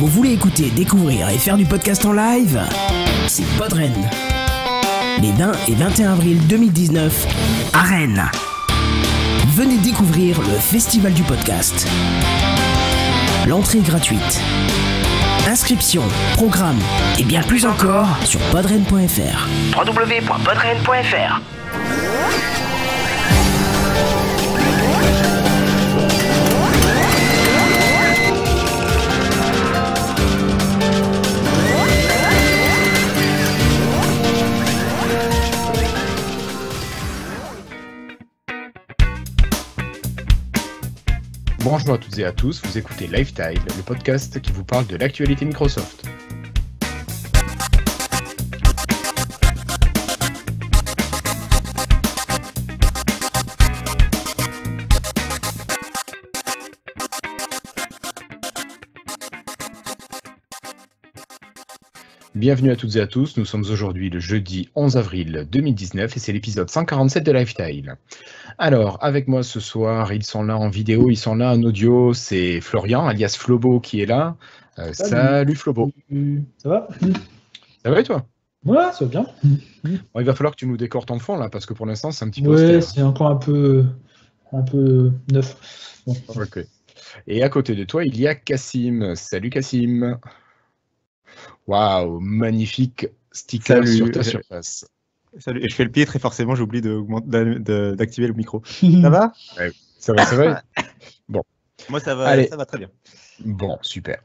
Vous voulez écouter, découvrir et faire du podcast en live? C'est Podren. Les 20 et 21 avril 2019 à Rennes. Venez découvrir le Festival du podcast. L'entrée est gratuite. Inscription, programme et bien plus encore sur podren.fr. www.podren.fr. Bonjour à toutes et à tous, vous écoutez Lifetile, le podcast qui vous parle de l'actualité Microsoft. Bienvenue à toutes et à tous, nous sommes aujourd'hui le jeudi 11 avril 2019 et c'est l'épisode 147 de Lifetile. Alors, avec moi ce soir, ils sont là en vidéo, ils sont là en audio, c'est Florian, alias Flobo qui est là. Salut Flobo. Ça va? Ça va et toi? Ouais, ça va bien. Bon, il va falloir que tu nous décores ton fond là, parce que pour l'instant c'est un petit peu Ouais, austère. c'est encore un peu neuf. Bon. Ok. Et à côté de toi, il y a Cassim. Salut Cassim. Waouh, magnifique sticker Salut. sur ta surface. Salut, et je fais le pitre et forcément j'oublie d'activer le micro. Ça va? Ça va, ça va. Bon. Moi ça va, Allez. ça va très bien. Bon, super.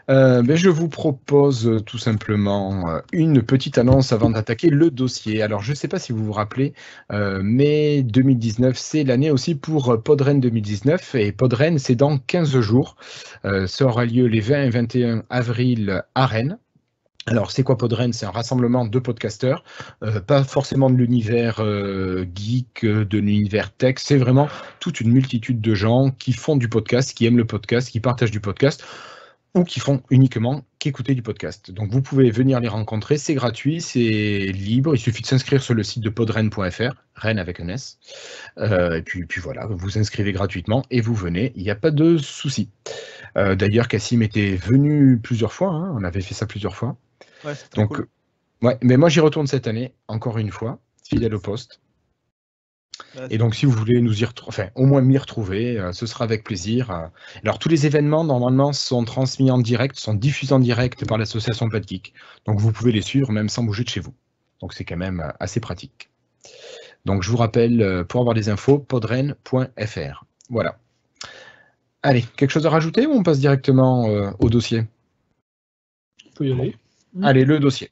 Je vous propose tout simplement une petite annonce avant d'attaquer le dossier. Alors, je ne sais pas si vous vous rappelez, mais 2019, c'est l'année aussi pour Podren 2019. Et Podren, c'est dans 15 jours. Ça aura lieu les 20 et 21 avril à Rennes. Alors, c'est quoi Podren? C'est un rassemblement de podcasteurs, pas forcément de l'univers geek, de l'univers tech, c'est vraiment toute une multitude de gens qui font du podcast, qui aiment le podcast, qui partagent du podcast, ou qui font uniquement qu'écouter du podcast. Donc, vous pouvez venir les rencontrer, c'est gratuit, c'est libre, il suffit de s'inscrire sur le site de podren.fr, Rennes avec un S, et puis voilà, vous vous inscrivez gratuitement et vous venez, il n'y a pas de souci. D'ailleurs, Cassim était venu plusieurs fois, hein, on avait fait ça plusieurs fois. Ouais, c'est trop Donc, cool. ouais, mais moi j'y retourne cette année, encore une fois, fidèle au poste. Ouais, Et donc, si vous voulez nous y retrouver, enfin, au moins m'y retrouver, ce sera avec plaisir. Alors, tous les événements, normalement, sont transmis en direct, sont diffusés en direct par l'association Padgeek. Donc, vous pouvez les suivre même sans bouger de chez vous. Donc, c'est quand même assez pratique. Donc, je vous rappelle, pour avoir des infos, podren.fr. Voilà. Allez, quelque chose à rajouter ou on passe directement au dossier? On peut y aller. Allez, le dossier.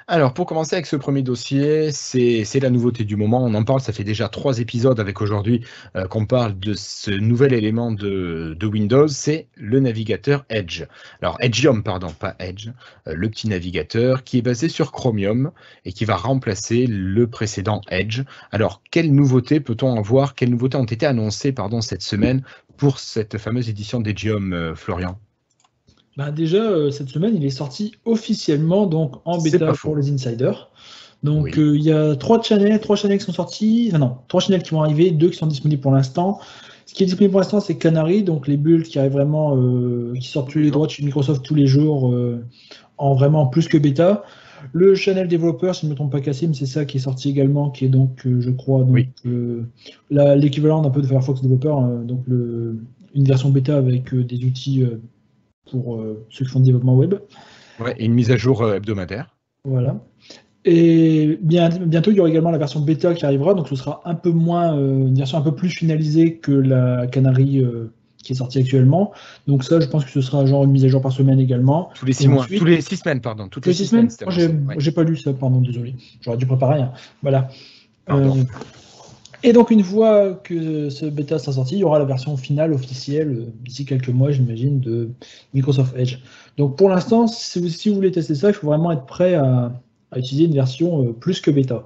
Alors, pour commencer avec ce premier dossier, c'est la nouveauté du moment. On en parle, ça fait déjà 3 épisodes avec aujourd'hui qu'on parle de ce nouvel élément de Windows, c'est le navigateur Edge. Alors, Edgeium, pardon, pas Edge, le petit navigateur qui est basé sur Chromium et qui va remplacer le précédent Edge. Alors, quelles nouveautés peut-on avoir? Quelles nouveautés ont été annoncées, cette semaine pour cette fameuse édition d'Edgeium, Florian? Bah déjà, cette semaine, il est sorti officiellement donc en bêta pour les insiders. Donc, il y a 3 channels qui sont sortis. Enfin, non, 3 channels qui vont arriver, 2 qui sont disponibles pour l'instant. Ce qui est disponible pour l'instant, c'est Canary, donc les builds qui arrivent vraiment, qui sortent tous les droits de chez Microsoft tous les jours, en vraiment plus que bêta. Le channel développeur, si je ne me trompe pas, Cassim, c'est ça qui est sorti également, qui est donc, je crois, donc, l'équivalent d'un peu de Firefox Developer, donc une version bêta avec des outils pour ceux qui font du développement web. Ouais, et une mise à jour hebdomadaire. Voilà. Et bientôt, il y aura également la version bêta qui arrivera, donc ce sera un peu moins, une version un peu plus finalisée que la Canary qui est sortie actuellement. Donc ça, je pense que ce sera genre une mise à jour par semaine également. Tous les 6 mois, tous les 6 semaines, pardon. Toutes les 6 semaines. Moi, j'ai pas lu ça, pardon, désolé. J'aurais dû préparer. Hein. Voilà. Et donc, une fois que ce bêta sera sorti, il y aura la version finale officielle d'ici quelques mois, j'imagine, de Microsoft Edge. Donc, pour l'instant, si vous voulez tester ça, il faut vraiment être prêt à utiliser une version plus que bêta.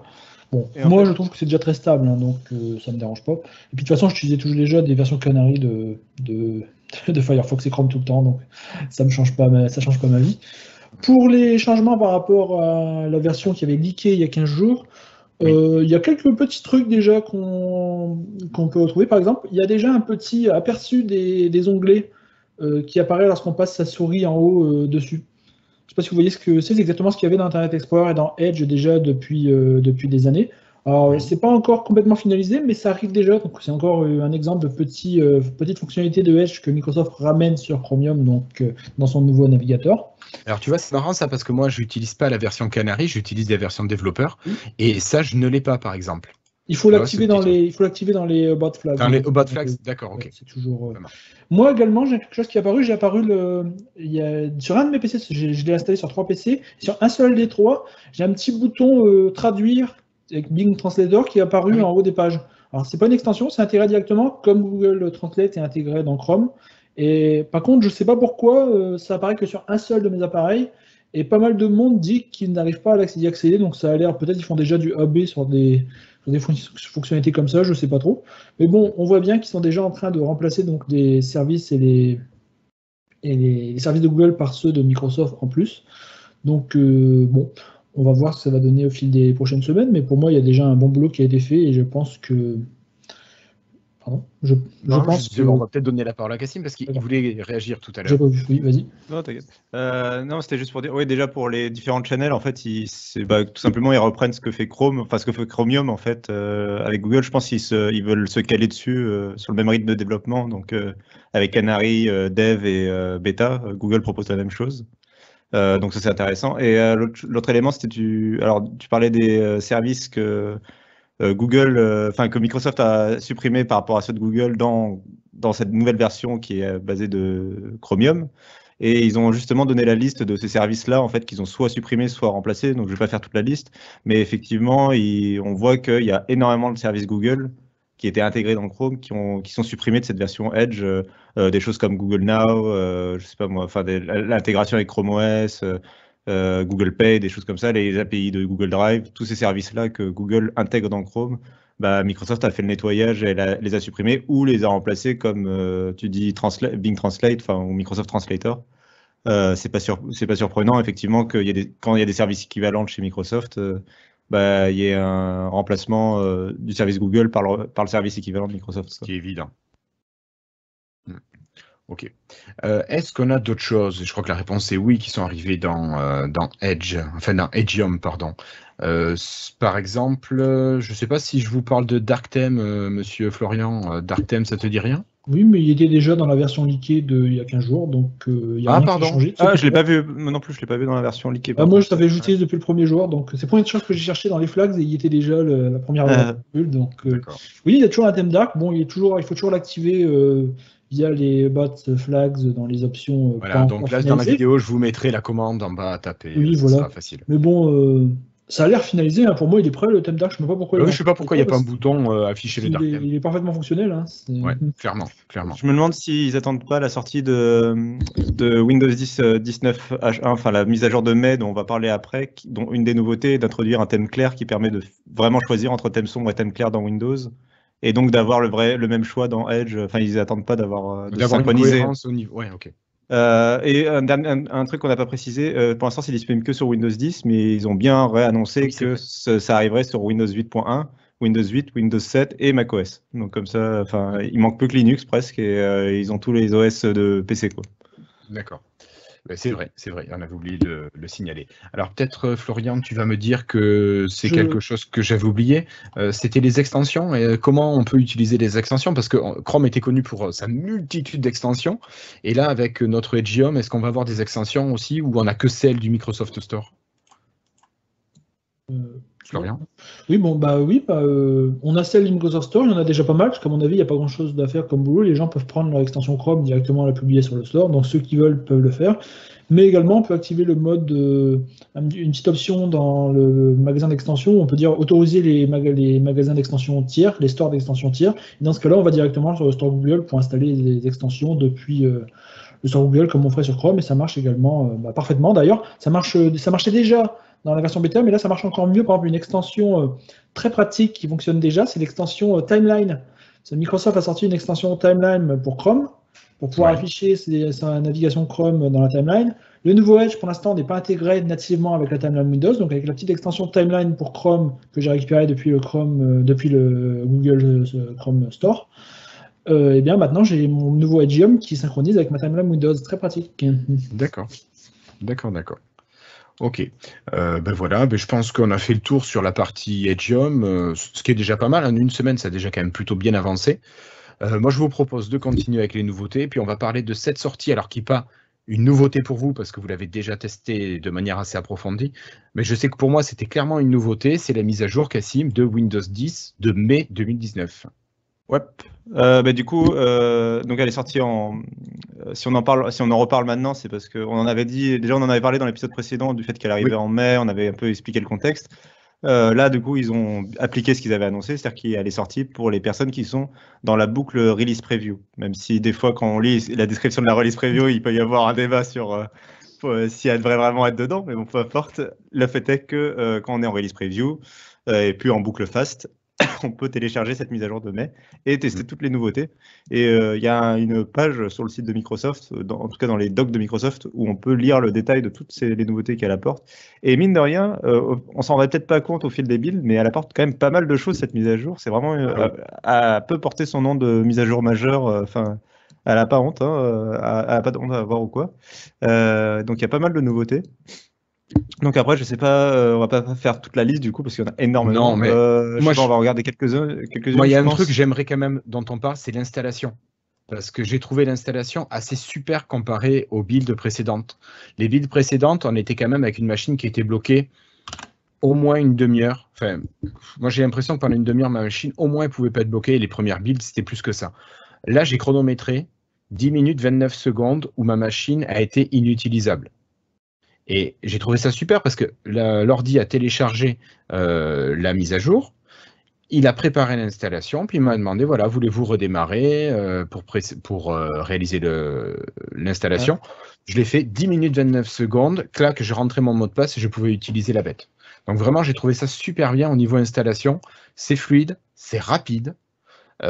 Bon, moi, je trouve que c'est déjà très stable, hein, donc ça ne me dérange pas. Et puis, de toute façon, j'utilisais toujours déjà des versions Canary de Firefox et Chrome tout le temps, donc ça ne change pas ma vie. Pour les changements par rapport à la version qui avait leaké il y a 15 jours, il y a quelques petits trucs déjà qu'on peut retrouver. Par exemple, il y a déjà un petit aperçu des onglets qui apparaît lorsqu'on passe sa souris en haut dessus. Je ne sais pas si vous voyez ce que c'est exactement ce qu'il y avait dans Internet Explorer et dans Edge déjà depuis des années. Alors, c'est pas encore complètement finalisé, mais ça arrive déjà. Donc, c'est encore un exemple de petite fonctionnalité de Edge que Microsoft ramène sur Chromium, donc dans son nouveau navigateur. Alors, tu vois, c'est marrant ça parce que moi, je n'utilise pas la version Canary, j'utilise des versions de développeur. Et ça, je ne l'ai pas, par exemple. Il faut l'activer dans les bot flags. Dans les bot flags, d'accord, ok. C'est toujours. Moi également, j'ai quelque chose qui est apparu. Sur un de mes PC, je l'ai installé sur 3 PC. Sur un seul des 3, j'ai un petit bouton traduire avec Bing Translator qui est apparu en haut des pages. Alors, c'est pas une extension, c'est intégré directement comme Google Translate est intégré dans Chrome. Et par contre, je ne sais pas pourquoi, ça apparaît que sur un seul de mes appareils. Et pas mal de monde dit qu'ils n'arrivent pas à y accéder. Donc, ça a l'air, peut-être qu'ils font déjà du AB sur des fonctionnalités comme ça, je ne sais pas trop. Mais bon, on voit bien qu'ils sont déjà en train de remplacer donc, des services et les services de Google par ceux de Microsoft en plus. Donc, bon, on va voir ce que ça va donner au fil des prochaines semaines. Mais pour moi, il y a déjà un bon boulot qui a été fait et je pense que... Pardon, on va peut-être donner la parole à Cassim parce qu'il voulait réagir tout à l'heure. Oui, vas-y. Non, t'inquiète. Non, c'était juste pour dire, oui, déjà pour les différentes channels, en fait, tout simplement, ils reprennent ce que fait Chromium, en fait, avec Google. Je pense qu'ils veulent se caler dessus sur le même rythme de développement. Donc, avec Canary, Dev et Beta, Google propose la même chose. Donc, ça, c'est intéressant. Et l'autre élément, c'était tu parlais des services que que Microsoft a supprimé par rapport à ceux de Google dans cette nouvelle version qui est basée de Chromium. Et ils ont justement donné la liste de ces services-là, en fait, qu'ils ont soit supprimés, soit remplacés. Donc, je ne vais pas faire toute la liste. Mais effectivement, on voit qu'il y a énormément de services Google qui étaient intégrés dans Chrome, qui sont supprimés de cette version Edge. Des choses comme Google Now, je sais pas moi, enfin, l'intégration avec Chrome OS, Google Pay, des choses comme ça, les API de Google Drive, tous ces services-là que Google intègre dans Chrome, Microsoft a fait le nettoyage et les a supprimés ou les a remplacés comme tu dis Bing Translate, ou Microsoft Translator. C'est pas surprenant effectivement quand il y a des services équivalents chez Microsoft, il y ait un remplacement du service Google par le service équivalent de Microsoft. Ce qui est évident. Ok. Est-ce qu'on a d'autres choses? Je crois que la réponse est oui, qui sont arrivées dans Edge, enfin dans Edgeium, pardon. Par exemple, je ne sais pas si je vous parle de DarkTheme, monsieur Florian. DarkTheme, ça te dit rien? Oui, mais il était déjà dans la version leakée il y a 15 jours, donc il y a rien qui a changé. Je ne l'ai pas vu, moi non plus, je ne l'ai pas vu dans la version leakée. Moi, j'utilise depuis le premier jour, donc c'est la première chose que j'ai cherché dans les flags et il était déjà la première bulle. Donc, oui, il y a toujours un thème dark. Bon, il faut toujours l'activer via les bot flags dans les options. Voilà, donc là, dans la vidéo, je vous mettrai la commande en bas à taper. Oui, ça sera facile. Mais bon, ça a l'air finalisé. Pour moi, il est prêt, le thème dark. Je ne sais pas pourquoi. Je ne sais pas pourquoi il n'y a pas un bouton affiché le dark theme. Il est parfaitement fonctionnel. Ouais, clairement. Je me demande s'ils n'attendent pas la sortie de Windows 10 19H1, enfin la mise à jour de mai dont on va parler après, dont une des nouveautés est d'introduire un thème clair qui permet de vraiment choisir entre thème sombre et thème clair dans Windows. Et donc d'avoir le même choix dans Edge. Enfin, ils n'attendent pas d'avoir synchroniser. Au niveau. Ouais, ok. Et un truc qu'on n'a pas précisé, pour l'instant c'est disponible que sur Windows 10, mais ils ont bien réannoncé que ça arriverait sur Windows 8.1, Windows 8, Windows 7 et macOS. Donc comme ça, il manque peu que Linux presque, et ils ont tous les OS de PC, quoi. D'accord. C'est vrai, on avait oublié de le signaler. Alors peut-être, Florian, tu vas me dire que c'est quelque chose que j'avais oublié. C'était les extensions. Et comment on peut utiliser les extensions? Parce que Chrome était connu pour sa multitude d'extensions. Et là, avec notre Edgeium, est-ce qu'on va avoir des extensions aussi ou on n'a que celles du Microsoft Store? Florian? Oui, on a celle du Microsoft Store, il y en a déjà pas mal, parce qu'à mon avis, il n'y a pas grand-chose à faire comme boulot. Les gens peuvent prendre leur extension Chrome directement la publier sur le store, donc ceux qui veulent peuvent le faire. Mais également, on peut activer le mode, une petite option dans le magasin d'extension, on peut dire autoriser les magasins d'extension tiers, les stores d'extension tiers. Et dans ce cas-là, on va directement sur le store Google pour installer les extensions depuis le store Google comme on ferait sur Chrome, et ça marche également parfaitement. D'ailleurs, ça marchait déjà dans la version bêta, mais là ça marche encore mieux. Par exemple, une extension très pratique qui fonctionne déjà, c'est l'extension Timeline. Microsoft a sorti une extension Timeline pour Chrome, pour pouvoir afficher sa navigation Chrome dans la timeline. Le nouveau Edge, pour l'instant, n'est pas intégré nativement avec la timeline Windows, donc avec la petite extension Timeline pour Chrome que j'ai récupérée depuis le Google Chrome Store. Et bien maintenant, j'ai mon nouveau Edgeium qui synchronise avec ma timeline Windows, très pratique. D'accord. Ok. Voilà, je pense qu'on a fait le tour sur la partie Edgeium, ce qui est déjà pas mal. En une semaine, ça a déjà quand même plutôt bien avancé. Moi, je vous propose de continuer avec les nouveautés, puis on va parler de cette sortie, alors qui n'est pas une nouveauté pour vous, parce que vous l'avez déjà testé de manière assez approfondie, mais je sais que pour moi, c'était clairement une nouveauté, c'est la mise à jour, Cassim, de Windows 10 de mai 2019. Ouais. Du coup, donc elle est sortie si on en reparle maintenant, c'est parce qu'on en avait dit, déjà on en avait parlé dans l'épisode précédent du fait qu'elle arrivait en mai, on avait un peu expliqué le contexte. Là, du coup, ils ont appliqué ce qu'ils avaient annoncé, c'est-à-dire qu'elle est sortie pour les personnes qui sont dans la boucle release preview. Même si des fois, quand on lit la description de la release preview, il peut y avoir un débat sur si elle devrait vraiment être dedans, mais bon, peu importe. Le fait est que quand on est en release preview et puis en boucle fast, on peut télécharger cette mise à jour de mai et tester toutes les nouveautés. Et il y a une page sur le site de Microsoft, en tout cas dans les docs de Microsoft, où on peut lire le détail de toutes les nouveautés qu'elle apporte. Et mine de rien, on s'en rendrait peut-être pas compte au fil des builds, mais elle apporte quand même pas mal de choses, cette mise à jour. C'est vraiment, elle peut porter son nom de mise à jour majeure. Enfin, elle n'a pas honte, hein, elle n'a pas de honte à avoir ou quoi. Donc il y a pas mal de nouveautés. Donc après, je sais pas, on va pas faire toute la liste du coup parce qu'il y en a énormément. Non, mais on va regarder quelques-unes. Moi, il y a un truc que j'aimerais quand même dont on parle, c'est l'installation. Parce que j'ai trouvé l'installation assez super comparée aux builds précédentes. Les builds précédentes, on était quand même avec une machine qui était bloquée au moins une demi-heure. Enfin, moi, j'ai l'impression que pendant une demi-heure, ma machine, au moins, elle ne pouvait pas être bloquée. Les premières builds, c'était plus que ça. Là, j'ai chronométré 10 minutes 29 secondes où ma machine a été inutilisable. Et j'ai trouvé ça super parce que l'ordi a téléchargé la mise à jour, il a préparé l'installation, puis il m'a demandé, voilà, voulez-vous redémarrer pour réaliser l'installation. Je l'ai fait 10 minutes 29 secondes, clac, je rentrais mon mot de passe et je pouvais utiliser la bête. Donc vraiment, j'ai trouvé ça super bien au niveau installation. C'est fluide, c'est rapide.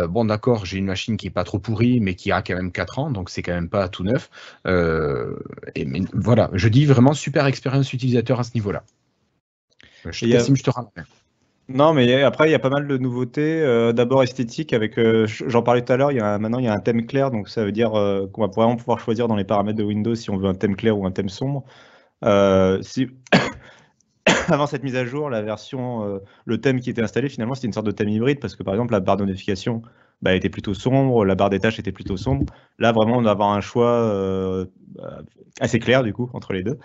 Bon, d'accord, j'ai une machine qui n'est pas trop pourrie, mais qui a quand même 4 ans, donc c'est quand même pas tout neuf. Mais voilà, je dis vraiment super expérience utilisateur à ce niveau-là. Cassim, je te rappelle. Non, mais après, il y a pas mal de nouveautés. D'abord esthétique, avec, j'en parlais tout à l'heure, maintenant il y a un thème clair, donc ça veut dire qu'on va vraiment pouvoir choisir dans les paramètres de Windows si on veut un thème clair ou un thème sombre. Avant cette mise à jour, la version, le thème qui était installé, finalement, c'était une sorte de thème hybride parce que, par exemple, la barre de notification était plutôt sombre, la barre des tâches était plutôt sombre. Là, vraiment, on doit avoir un choix assez clair, du coup, entre les deux.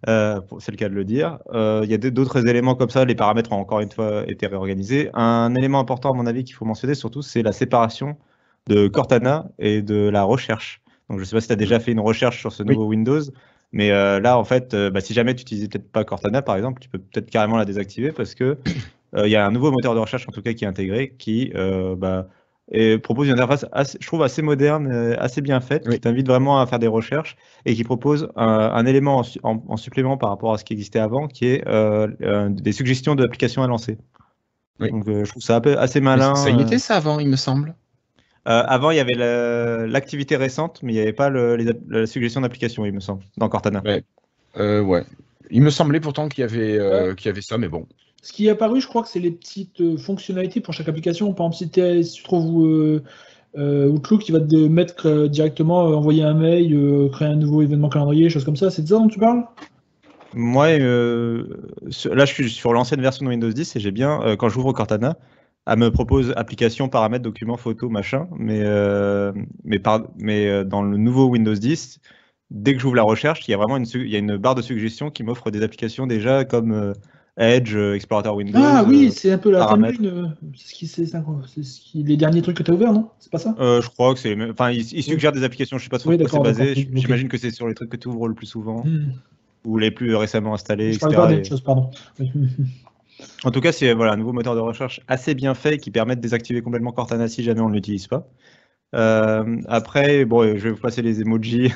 C'est le cas de le dire. Il y a d'autres éléments comme ça. Les paramètres ont encore une fois été réorganisés. Un élément important, à mon avis, qu'il faut mentionner, surtout, c'est la séparation de Cortana et de la recherche. Donc, je ne sais pas si tu as déjà fait une recherche sur ce nouveau Windows. Mais là, en fait, si jamais tu n'utilisais peut-être pas Cortana, par exemple, tu peux peut-être carrément la désactiver parce que il y a un nouveau moteur de recherche, en tout cas, qui est intégré, qui propose une interface, je trouve, assez moderne, assez bien faite, qui t'invite vraiment à faire des recherches et qui propose un élément en supplément par rapport à ce qui existait avant, qui est des suggestions d'applications à lancer. Donc, je trouve ça assez malin. Mais ça y était, ça, avant, il me semble. Avant, il y avait l'activité récente, mais il n'y avait pas la suggestion d'application, il me semble, dans Cortana. Ouais. Il me semblait pourtant qu'il y avait ça, mais bon. Ce qui est apparu, je crois que c'est les petites fonctionnalités pour chaque application. Par exemple, si tu trouves Outlook, qui va te mettre directement, envoyer un mail, créer un nouveau événement calendrier, choses comme ça. C'est de ça dont tu parles ? Moi, là, je suis sur l'ancienne version de Windows 10 et j'ai bien, quand j'ouvre Cortana, elle me propose application, paramètres, documents, photos, machin, mais dans le nouveau Windows 10, dès que j'ouvre la recherche, il y a vraiment une barre de suggestions qui m'offre des applications déjà comme Edge, Explorator Windows. Ah oui, c'est un peu la timeline. C'est les derniers trucs que tu as ouverts, non ? C'est pas ça ? Je crois que c'est. Enfin, il suggère des applications, je ne sais pas sur quoi c'est basé. J'imagine que c'est sur les trucs que tu ouvres le plus souvent ou les plus récemment installés, etc. Je parle pas d'autre chose, pardon. En tout cas, c'est un nouveau moteur de recherche assez bien fait qui permet de désactiver complètement Cortana si jamais on ne l'utilise pas. Après, je vais vous passer les emojis.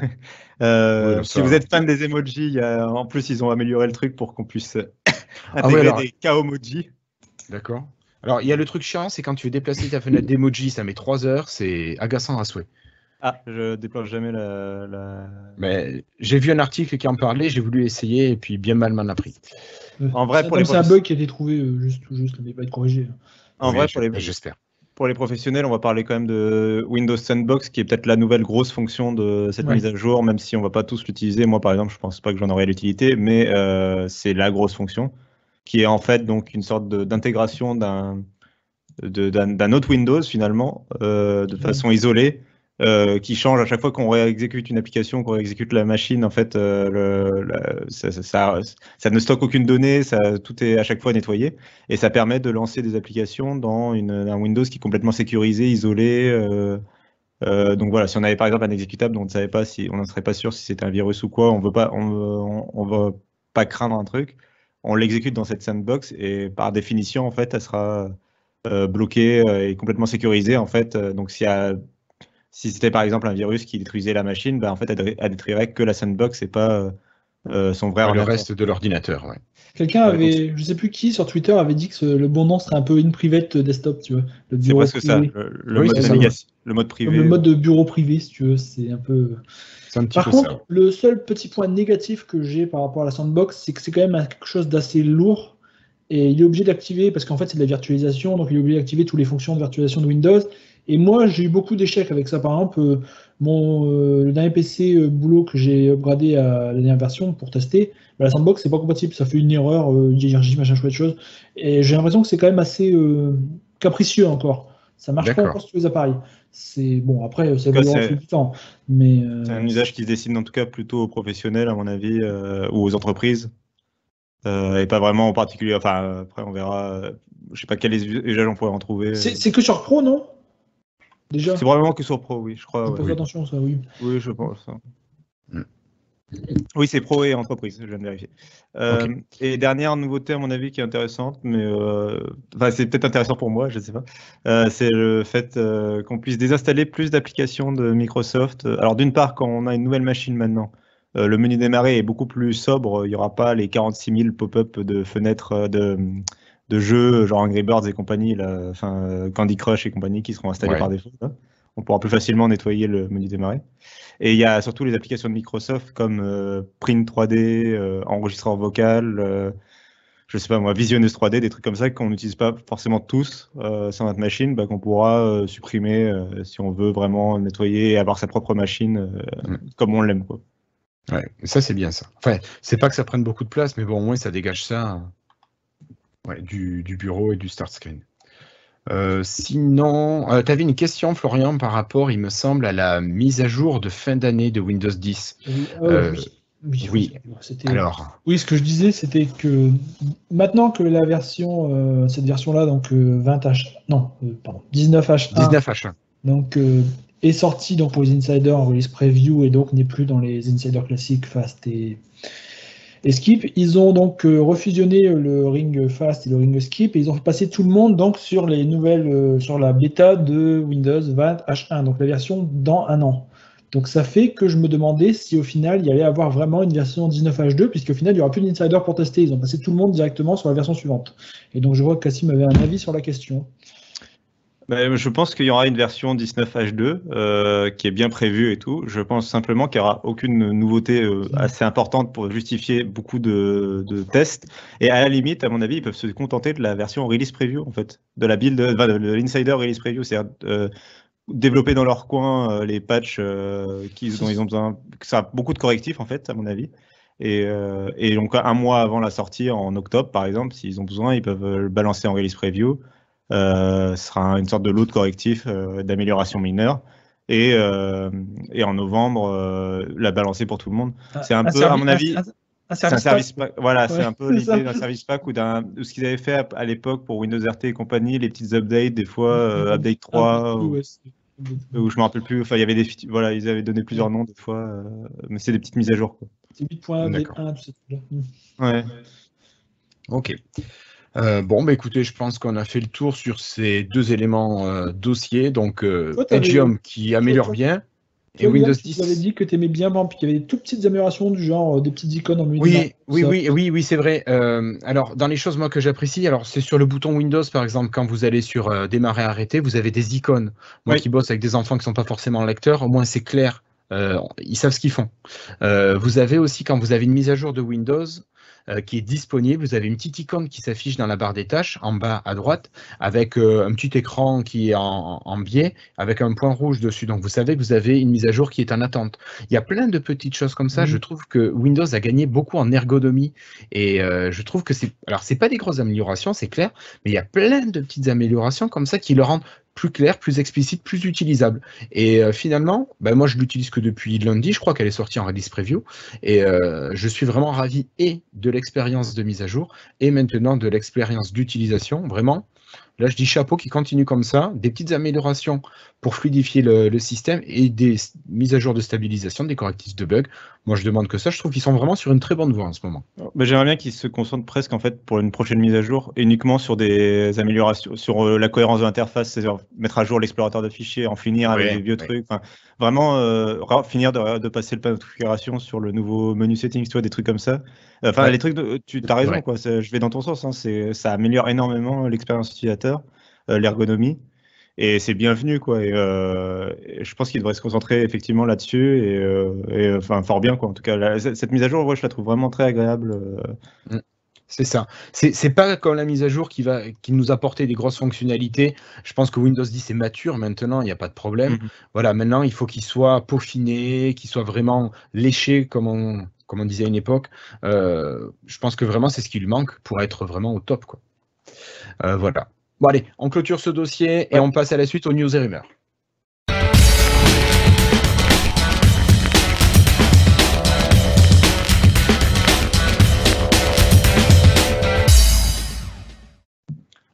Si vous êtes fan des emojis, en plus, ils ont amélioré le truc pour qu'on puisse intégrer des Kaomoji. D'accord. Alors, il y a le truc chiant, c'est quand tu veux déplacer ta fenêtre d'emoji, ça met 3 heures, c'est agaçant à souhait. Ah, je déploie jamais Mais j'ai vu un article qui en parlait, j'ai voulu essayer, et puis bien mal m'en a pris. En vrai, c'est un bug qui a été trouvé juste, mais il va être corrigé. En vrai, j'espère. Pour les professionnels, on va parler quand même de Windows Sandbox, qui est peut-être la nouvelle grosse fonction de cette mise à jour, même si on va pas tous l'utiliser. Moi, par exemple, je pense pas que j'en aurais l'utilité, mais c'est la grosse fonction, qui est en fait donc une sorte d'intégration d'un autre Windows finalement, de façon isolée, qui change à chaque fois qu'on réexécute une application, qu'on réexécute la machine. En fait, ça ne stocke aucune donnée, tout est à chaque fois nettoyé, et ça permet de lancer des applications dans un Windows qui est complètement sécurisé, isolé. Donc voilà, si on avait par exemple un exécutable dont on ne savait pas si, on n'en serait pas sûr si c'était un virus ou quoi, on veut pas craindre un truc, on l'exécute dans cette sandbox, et par définition en fait, elle sera bloquée et complètement sécurisée en fait. Donc si c'était par exemple un virus qui détruisait la machine, en fait, elle détruirait que la sandbox et pas son vrai ordinateur. Le reste de l'ordinateur, ouais. Quelqu'un avait, je sais plus qui, sur Twitter avait dit que le bon nom serait un peu in private desktop, tu vois. C'est presque ça, le mode privé. Comme le mode de bureau privé, si tu veux, c'est un peu... Par contre, le seul petit point négatif que j'ai par rapport à la sandbox, c'est que c'est quand même quelque chose d'assez lourd, et il est obligé d'activer, parce qu'en fait c'est de la virtualisation, donc il est obligé d'activer toutes les fonctions de virtualisation de Windows. Et moi, j'ai eu beaucoup d'échecs avec ça. Par exemple, le dernier PC boulot que j'ai upgradé à la dernière version pour tester, la sandbox, c'est pas compatible. Ça fait une erreur, hiérarchie, machin, chouette chose. Et j'ai l'impression que c'est quand même assez capricieux encore. Ça marche pas encore sur tous les appareils. C'est bon, après, ça va durer du temps. Mais c'est un usage qui se dessine en tout cas plutôt aux professionnels, à mon avis, ou aux entreprises. Et pas vraiment en particulier. Enfin, après, on verra. Je sais pas quel usage on pourrait en trouver. C'est que sur Pro, non? Déjà. C'est vraiment que sur Pro, oui, je crois. Faut faire attention, ça, oui. Oui, je pense. Oui, c'est Pro et entreprise, je viens de vérifier. Et dernière nouveauté, à mon avis, qui est intéressante, mais c'est peut-être intéressant pour moi, je ne sais pas. C'est le fait qu'on puisse désinstaller plus d'applications de Microsoft. Alors, d'une part, quand on a une nouvelle machine maintenant, le menu démarrer est beaucoup plus sobre. Il n'y aura pas les 46 000 pop-up de fenêtres de jeux, genre Angry Birds et compagnie, Candy Crush et compagnie, qui seront installés par défaut. Là. On pourra plus facilement nettoyer le menu démarrer. Et il y a surtout les applications de Microsoft comme Print 3D, enregistreur vocal, je sais pas moi, visionneuse 3D, des trucs comme ça qu'on n'utilise pas forcément tous sur notre machine, qu'on pourra supprimer si on veut vraiment nettoyer et avoir sa propre machine comme on l'aime, quoi. Ouais, ça c'est bien ça. Enfin, c'est pas que ça prenne beaucoup de place, mais bon, au moins ça dégage ça du bureau et du start screen. Sinon, tu avais une question, Florian, par rapport, il me semble, à la mise à jour de fin d'année de Windows 10. Oui. Alors. Oui, ce que je disais, c'était que maintenant que la version, cette version-là, donc 19H1, donc est sortie donc pour les insiders en release preview et donc n'est plus dans les insiders classiques Fast et Skip. Ils ont donc refusionné le Ring Fast et le Ring Skip et ils ont fait passer tout le monde donc sur les nouvelles, sur la bêta de Windows 20 H1, donc la version dans un an. Donc ça fait que je me demandais si au final il y allait avoir vraiment une version 19H2, puisqu'au final il n'y aura plus d'insider pour tester. Ils ont passé tout le monde directement sur la version suivante. Et donc je vois que Cassim avait un avis sur la question. Je pense qu'il y aura une version 19H2 qui est bien prévue et tout. Je pense simplement qu'il n'y aura aucune nouveauté assez importante pour justifier beaucoup de tests. Et à la limite, à mon avis, ils peuvent se contenter de la version release preview, en fait, de la build, de l'insider release preview, c'est-à-dire développer dans leur coin les patchs dont ils ont besoin. Ça a beaucoup de correctifs, en fait, à mon avis. Et donc, un mois avant la sortie, en octobre, par exemple, s'ils ont besoin, ils peuvent le balancer en release preview. Ce sera une sorte de lot de correctifs d'amélioration mineure et en novembre la balancer pour tout le monde. C'est un peu, à mon avis, un service pack. Voilà, c'est un peu l'idée d'un service pack ou de ce qu'ils avaient fait à l'époque pour Windows RT et compagnie, les petites updates, des fois update 3 ou je me rappelle plus. Enfin, il y avait ils avaient donné plusieurs noms des fois, mais c'est des petites mises à jour, quoi. C'est 8.1, tu sais. Ouais. Ok. Bon, écoutez, je pense qu'on a fait le tour sur ces deux éléments dossiers. Donc, Edgeum qui améliore bien Et Windows 10. Tu avais dit que tu aimais bien, puis qu'il y avait des toutes petites améliorations du genre des petites icônes en menu. Oui, c'est vrai. Alors, dans les choses moi que j'apprécie, alors c'est sur le bouton Windows, par exemple, quand vous allez sur démarrer, arrêter, vous avez des icônes. Moi qui bosse avec des enfants qui sont pas forcément lecteurs, au moins c'est clair. Ils savent ce qu'ils font. Vous avez aussi, quand vous avez une mise à jour de Windows qui est disponible, vous avez une petite icône qui s'affiche dans la barre des tâches, en bas à droite, avec un petit écran qui est en biais, avec un point rouge dessus. Donc vous savez que vous avez une mise à jour qui est en attente. Il y a plein de petites choses comme ça. Je trouve que Windows a gagné beaucoup en ergonomie. Et je trouve que c'est... Alors, c'est pas des grosses améliorations, c'est clair, mais il y a plein de petites améliorations comme ça qui le rendent plus clair, plus explicite, plus utilisable. Et finalement, moi je l'utilise que depuis lundi, je crois qu'elle est sortie en release preview, et je suis vraiment ravi et de l'expérience de mise à jour, et maintenant de l'expérience d'utilisation, vraiment. Là, je dis chapeau qui continue comme ça, des petites améliorations pour fluidifier le système et des mises à jour de stabilisation, des correctifs de bugs. Moi, je demande que ça. Je trouve qu'ils sont vraiment sur une très bonne voie en ce moment. J'aimerais bien qu'ils se concentrent presque en fait pour une prochaine mise à jour uniquement sur des améliorations, sur la cohérence de l'interface, c'est-à-dire mettre à jour l'explorateur de fichiers, en finir avec des vieux trucs. Enfin, vraiment finir de passer le panneau de configuration sur le nouveau menu settings, tu vois, des trucs comme ça. Enfin, les trucs, tu as raison, quoi. Je vais dans ton sens. Hein, ça améliore énormément l'expérience utilisateur, l'ergonomie. Et c'est bienvenu, quoi. Et je pense qu'il devrait se concentrer effectivement là-dessus. Et enfin, fort bien, quoi. En tout cas, cette mise à jour, je la trouve vraiment très agréable. C'est ça. C'est pas comme la mise à jour qui nous apportait des grosses fonctionnalités. Je pense que Windows 10 est mature maintenant, il n'y a pas de problème. Voilà, maintenant, il faut qu'il soit peaufiné, qu'il soit vraiment léché, comme on disait à une époque. Je pense que vraiment, c'est ce qui lui manque pour être vraiment au top, quoi. Voilà. Bon, allez, on clôture ce dossier et on passe à la suite aux news et rumeurs.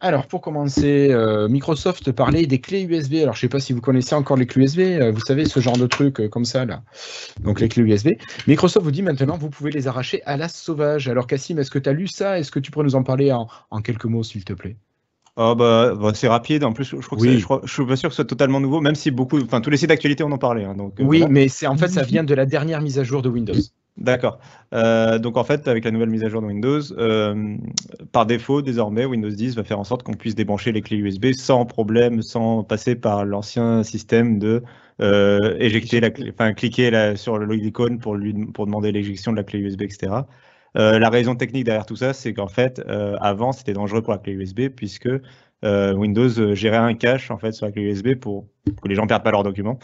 Alors, pour commencer, Microsoft parlait des clés USB. Alors, je ne sais pas si vous connaissez encore les clés USB. Vous savez, ce genre de truc comme ça, là. Donc, les clés USB. Microsoft vous dit maintenant, vous pouvez les arracher à la sauvage. Alors, Cassim, est-ce que tu as lu ça? Est-ce que tu pourrais nous en parler en quelques mots, s'il te plaît? C'est rapide. En plus, je crois que je suis pas sûr que ce soit totalement nouveau, même si tous les sites d'actualité en ont parlé. Hein, donc, oui, voilà. Mais en fait, ça vient de la dernière mise à jour de Windows. D'accord. Donc en fait, avec la nouvelle mise à jour de Windows, par défaut, désormais, Windows 10 va faire en sorte qu'on puisse débrancher les clés USB sans problème, sans passer par l'ancien système de éjecter la clé, cliquer sur l'icône pour demander l'éjection de la clé USB, etc. La raison technique derrière tout ça, c'est qu'en fait, avant, c'était dangereux pour la clé USB puisque Windows gérait un cache en fait sur la clé USB pour que les gens perdent pas leurs documents.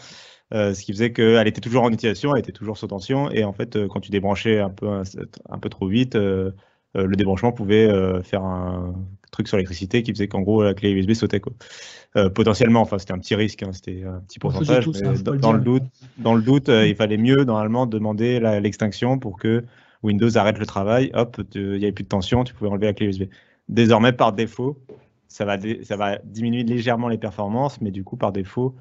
Ce qui faisait qu'elle était toujours en utilisation, elle était toujours sous tension, et en fait, quand tu débranchais un peu trop vite, le débranchement pouvait faire un truc sur l'électricité qui faisait qu'en gros la clé USB sautait, quoi. Potentiellement, enfin c'était un petit risque, hein, c'était un petit pourcentage, mais dans le doute, il fallait mieux normalement demander l'extinction pour que Windows arrête le travail, hop, il n'y avait plus de tension, tu pouvais enlever la clé USB. Désormais, par défaut, ça va diminuer légèrement les performances, mais du coup, par défaut,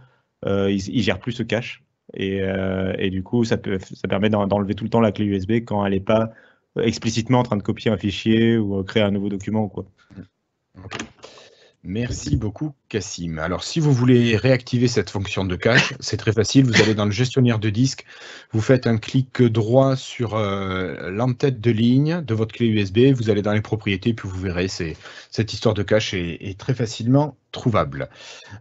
il gère plus ce cache et du coup ça permet d'enlever tout le temps la clé USB quand elle n'est pas explicitement en train de copier un fichier ou créer un nouveau document ou quoi. Okay. Merci beaucoup, Cassim. Alors, si vous voulez réactiver cette fonction de cache, c'est très facile. Vous allez dans le gestionnaire de disque, vous faites un clic droit sur l'entête de ligne de votre clé USB, vous allez dans les propriétés, puis vous verrez, cette histoire de cache est très facilement trouvable.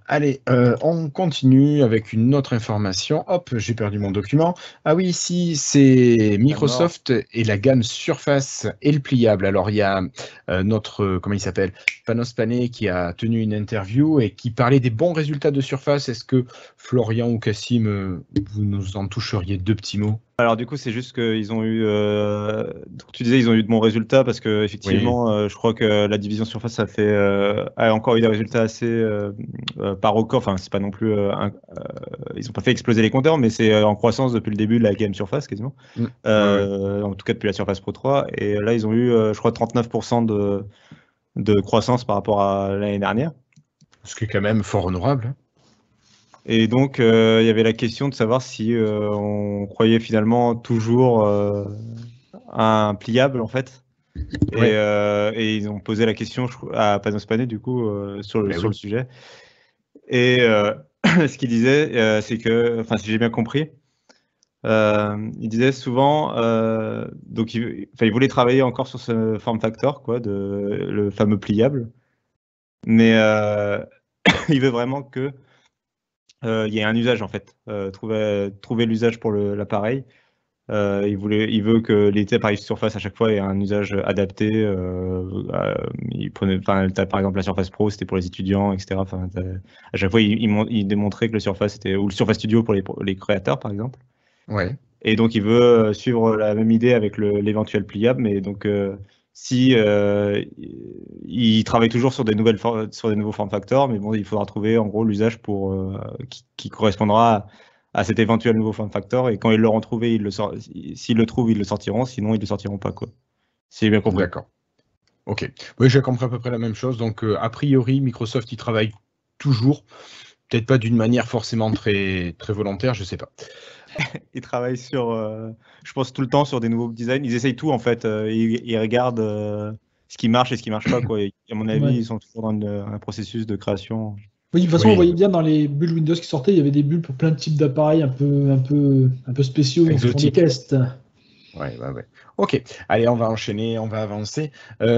Allez, on continue avec une autre information. Hop, j'ai perdu mon document. Ah oui, ici, c'est Microsoft et la gamme Surface et le pliable. Alors, il y a notre, comment il s'appelle, Panos Panay qui a tenu une interview et qui parlait des bons résultats de Surface. Est-ce que Florian ou Cassim, vous nous en toucheriez deux petits mots? Alors du coup, c'est juste qu'ils ont eu, tu disais, ils ont eu de bons résultats parce que effectivement, je crois que la division Surface a encore eu des résultats assez par record. Enfin, c'est pas non plus, ils n'ont pas fait exploser les compteurs, mais c'est en croissance depuis le début de la gamme Surface quasiment. En tout cas depuis la Surface Pro 3. Et là, ils ont eu, je crois, 39% de croissance par rapport à l'année dernière. Ce qui est quand même fort honorable. Et donc, il y avait la question de savoir si on croyait finalement toujours à un pliable, en fait. Et ils ont posé la question à Panos Panay, du coup, sur le sujet. Et ce qu'il disait, c'est que, enfin, si j'ai bien compris, il disait souvent, donc il voulait travailler encore sur ce form factor, quoi, le fameux pliable, mais il veut vraiment que il y ait un usage en fait, trouver l'usage pour l'appareil. Il veut que les appareils Surface à chaque fois aient un usage adapté. T'as par exemple la Surface Pro, c'était pour les étudiants, etc. À chaque fois, il démontrait que le Surface était, ou le Surface Studio pour les créateurs, par exemple. Ouais. Et donc, il veut suivre la même idée avec l'éventuel pliable, mais donc si il travaille toujours sur des nouveaux form factors, mais bon, il faudra trouver en gros l'usage qui correspondra à cet éventuel nouveau form factor, et quand ils l'auront trouvé, s'ils le trouvent, ils le sortiront, sinon ils le sortiront pas, quoi. Si j'ai bien compris. D'accord. Ok. Oui, j'ai compris à peu près la même chose. Donc, a priori, Microsoft y travaille toujours. Peut-être pas d'une manière forcément très, très volontaire, je sais pas. Ils travaillent sur, je pense, tout le temps sur des nouveaux designs. Ils essayent tout, en fait. Ils regardent ce qui marche et ce qui marche pas, quoi. Et à mon avis, ils sont toujours dans un processus de création. Oui, de toute façon, on voyait bien dans les bulles Windows qui sortaient, il y avait des bulles pour plein de types d'appareils un peu spéciaux, donc ils font des tests. Ouais. Ok, allez, on va enchaîner, on va avancer.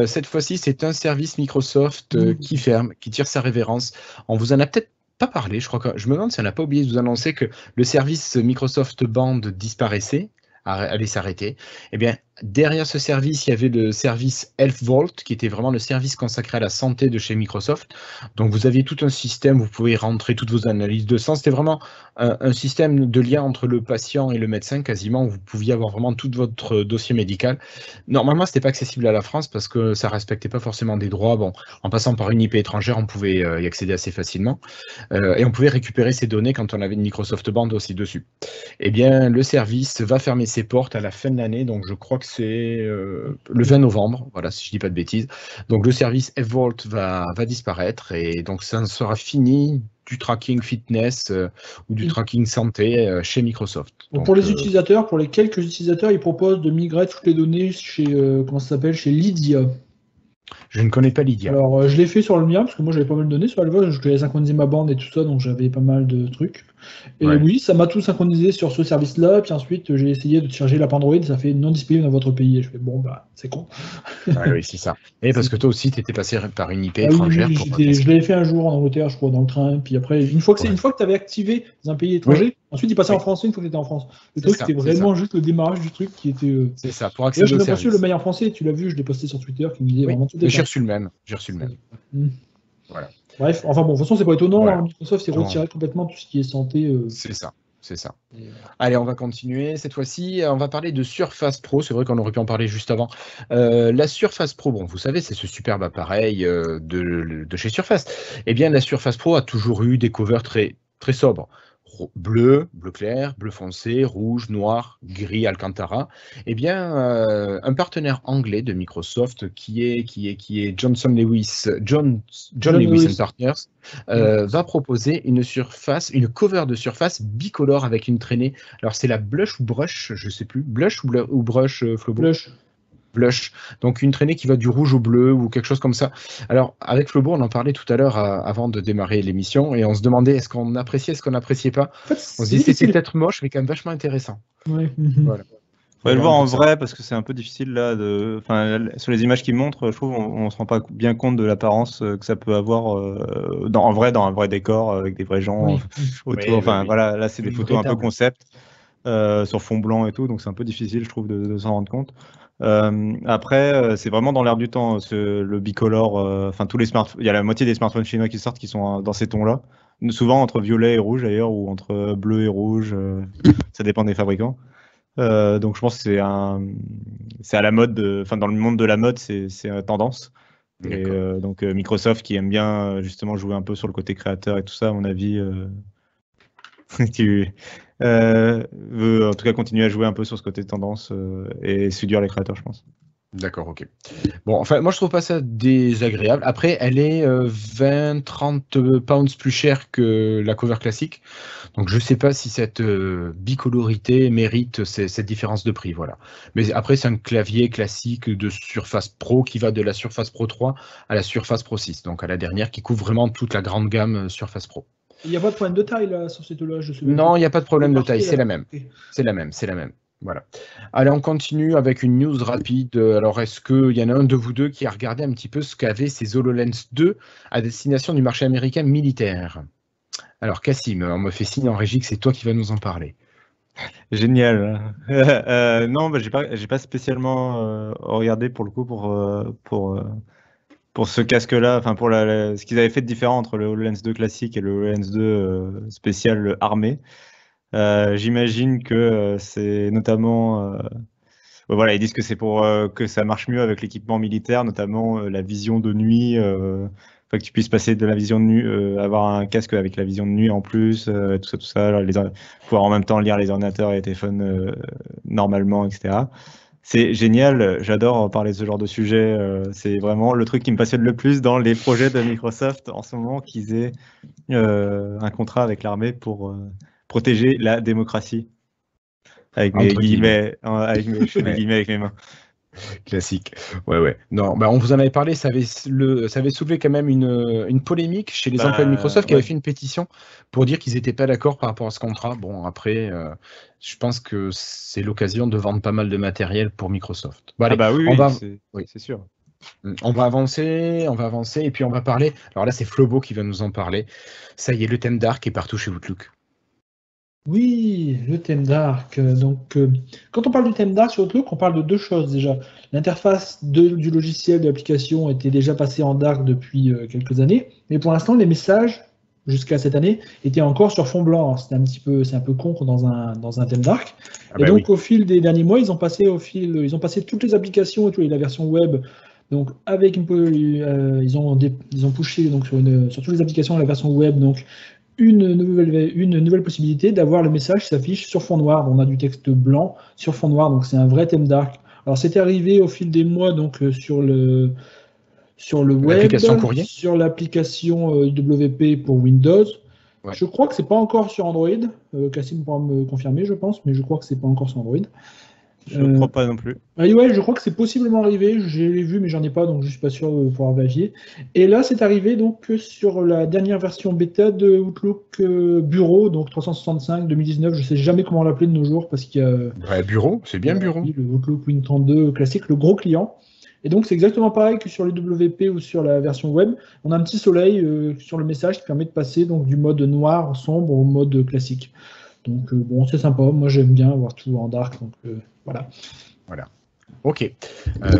Cette fois-ci, c'est un service Microsoft qui ferme, qui tire sa révérence. On vous en a peut-être pas parlé, je crois que je me demande si on n'a pas oublié de vous annoncer que le service Microsoft Band disparaissait, allait s'arrêter. Eh bien, derrière ce service, il y avait le service Health Vault, qui était vraiment le service consacré à la santé de chez Microsoft. Donc, vous aviez tout un système, vous pouvez rentrer toutes vos analyses de sang. C'était vraiment un système de lien entre le patient et le médecin, quasiment, où vous pouviez avoir vraiment tout votre dossier médical. Normalement, ce n'était pas accessible à la France parce que ça ne respectait pas forcément des droits. Bon, en passant par une IP étrangère, on pouvait y accéder assez facilement. Et on pouvait récupérer ces données quand on avait une Microsoft Band aussi dessus. Eh bien, le service va fermer ses portes à la fin de l'année, donc je crois que c'est le 20 novembre, voilà, si je ne dis pas de bêtises. Donc le service F-Vault va disparaître, et donc ça sera fini du tracking fitness ou du tracking santé chez Microsoft. Donc, pour les utilisateurs, pour les quelques utilisateurs, ils proposent de migrer toutes les données chez, chez Lydia. Je ne connais pas Lydia. Alors, je l'ai fait sur le mien, parce que moi, j'avais pas mal de données sur Alva, je devais synchroniser ma bande et tout ça, donc j'avais pas mal de trucs. Et oui, ça m'a tout synchronisé sur ce service-là, puis ensuite, j'ai essayé de charger l'app Android, ça fait non disponible dans votre pays. Et je fais, bon, bah, c'est con. Oui, c'est ça. Et parce que toi aussi, tu étais passé par une IP étrangère. Oui, je l'avais fait un jour en Angleterre, je crois, dans le train, puis après, une fois que tu avais activé dans un pays étranger, ensuite, il passait en français une fois que tu étais en France. Le truc, c'était vraiment juste le démarrage du truc qui était... C'est ça, pour accéder au service. J'ai reçu le mail en français, tu l'as vu, je l'ai posté sur Twitter, qui me disait vraiment tout. J'ai reçu le même. Voilà. Bref, enfin bon, de toute façon, c'est pas étonnant, voilà. Microsoft s'est retiré complètement tout ce qui est santé. C'est ça. Allez, on va continuer. Cette fois-ci, on va parler de Surface Pro. C'est vrai qu'on aurait pu en parler juste avant. La Surface Pro, bon, vous savez, c'est ce superbe appareil de chez Surface. Eh bien, la Surface Pro a toujours eu des covers très, très sobres. Bleu clair, bleu foncé, rouge, noir, gris Alcantara. Eh bien, un partenaire anglais de Microsoft qui est John Lewis and Partners va proposer une cover de Surface bicolore avec une traînée. Alors, c'est la blush ou brush, je sais plus, blush ou brush, Flobo? Blush, donc une traînée qui va du rouge au bleu ou quelque chose comme ça. Alors avec Flobo, on en parlait tout à l'heure avant de démarrer l'émission, et on se demandait est-ce qu'on appréciait, est-ce qu'on n'appréciait pas. En fait, on se disait c'est peut-être moche, mais quand même vachement intéressant. Ouais. Voilà. Faudrait le voir en vrai, parce que c'est un peu difficile là. Sur les images qu'ils montrent, je trouve on se rend pas bien compte de l'apparence que ça peut avoir dans un vrai décor avec des vrais gens autour. Voilà, là c'est des photos un peu concept sur fond blanc et tout, donc c'est un peu difficile, je trouve, de s'en rendre compte. Après, c'est vraiment dans l'air du temps, le bicolore. Tous les smartphones, il y a la moitié des smartphones chinois qui sortent qui sont dans ces tons-là. Souvent entre violet et rouge d'ailleurs, ou entre bleu et rouge. Ça dépend des fabricants. Donc je pense que c'est à la mode. Dans le monde de la mode, c'est tendance. Et donc Microsoft qui aime bien justement jouer un peu sur le côté créateur et tout ça, à mon avis. Veut en tout cas continuer à jouer un peu sur ce côté tendance et séduire les créateurs, je pense. D'accord, ok. Bon, enfin, moi je trouve pas ça désagréable. Après, elle est 20-30 pounds plus chère que la cover classique. Donc je sais pas si cette bicolorité mérite cette différence de prix, voilà. Mais après, c'est un clavier classique de Surface Pro qui va de la Surface Pro 3 à la Surface Pro 6, donc à la dernière qui couvre vraiment toute la grande gamme Surface Pro. Il n'y a pas de problème de taille là sur ces deux-là. Non, il n'y a pas de problème de taille, c'est la même. C'est la même. Voilà. Allez, on continue avec une news rapide. Alors, est-ce qu'il y en a un de vous deux qui a regardé un petit peu ce qu'avaient ces HoloLens 2 à destination du marché américain militaire? Alors, Cassim, on me fait signe en régie que c'est toi qui vas nous en parler. Génial. Non, j'ai pas spécialement regardé pour le coup pour ce casque-là, enfin pour ce qu'ils avaient fait de différent entre le HoloLens 2 classique et le HoloLens 2 spécial armé. J'imagine que c'est notamment, voilà, ils disent que c'est pour que ça marche mieux avec l'équipement militaire, notamment la vision de nuit. Que tu puisses passer de la vision de nuit, avoir un casque avec la vision de nuit en plus, tout ça, pouvoir en même temps lire les ordinateurs et les téléphones normalement, etc. C'est génial, j'adore parler de ce genre de sujet. C'est vraiment le truc qui me passionne le plus dans les projets de Microsoft en ce moment, qu'ils aient un contrat avec l'armée pour protéger la démocratie. Avec mes guillemets, avec mes mains. Classique. Ouais. Non, on vous en avait parlé, ça avait soulevé quand même une polémique chez les employés de Microsoft qui avaient fait une pétition pour dire qu'ils n'étaient pas d'accord par rapport à ce contrat. Bon, après, je pense que c'est l'occasion de vendre pas mal de matériel pour Microsoft. Bon, allez, c'est sûr. On va avancer, et puis on va parler. Alors là, c'est Flobo qui va nous en parler. Ça y est, le thème Dark est partout chez Outlook. Oui, le thème Dark. Donc, quand on parle du thème Dark sur Outlook, on parle de deux choses déjà. L'interface du logiciel de l'application était déjà passée en Dark depuis quelques années, mais pour l'instant, les messages, jusqu'à cette année, étaient encore sur fond blanc. C'est un peu con dans un thème Dark. Et donc, au fil des derniers mois, ils ont passé toutes les applications et toute la version web. Donc, avec ils ont pushé donc sur toutes les applications la version web. Donc, une nouvelle possibilité d'avoir le message qui s'affiche sur fond noir. On a du texte blanc sur fond noir, donc c'est un vrai thème Dark. Alors c'était arrivé au fil des mois donc sur le web, sur l'application WP pour Windows. Ouais. Je crois que c'est pas encore sur Android. Cassim pourra me confirmer, je pense, mais je crois que c'est pas encore sur Android. Je ne crois pas non plus. Ouais, je crois que c'est possiblement arrivé. Je l'ai vu, mais j'en ai pas, donc je suis pas sûr de pouvoir vérifier. Et là, c'est arrivé donc sur la dernière version bêta de Outlook Bureau, donc 365 2019. Je sais jamais comment l'appeler de nos jours parce qu'il y a. Bureau, c'est bien Bureau. Le Outlook Win32 classique, le gros client. Et donc, c'est exactement pareil que sur les WP ou sur la version web. On a un petit soleil sur le message qui permet de passer donc du mode noir sombre au mode classique. Donc, bon, c'est sympa. Moi, j'aime bien avoir tout en dark. Donc, voilà. Ok.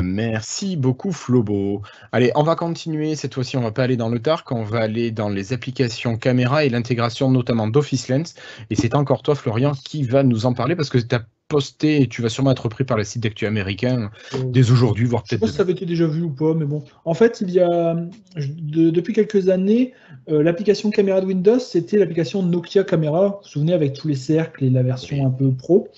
Merci beaucoup, Flobo. Allez, on va continuer. Cette fois-ci, on ne va pas aller dans le dark. On va aller dans les applications caméra et l'intégration notamment d'Office Lens. Et c'est encore toi, Florian, qui va nous en parler parce que tu as posté et tu vas sûrement être repris par le site d'actu américain dès aujourd'hui, voire peut-être. Je ne sais pas si ça avait été déjà vu ou pas, mais bon. En fait, il y a depuis quelques années, l'application caméra de Windows, c'était l'application Nokia Camera. Vous vous souvenez, avec tous les cercles et la version un peu pro.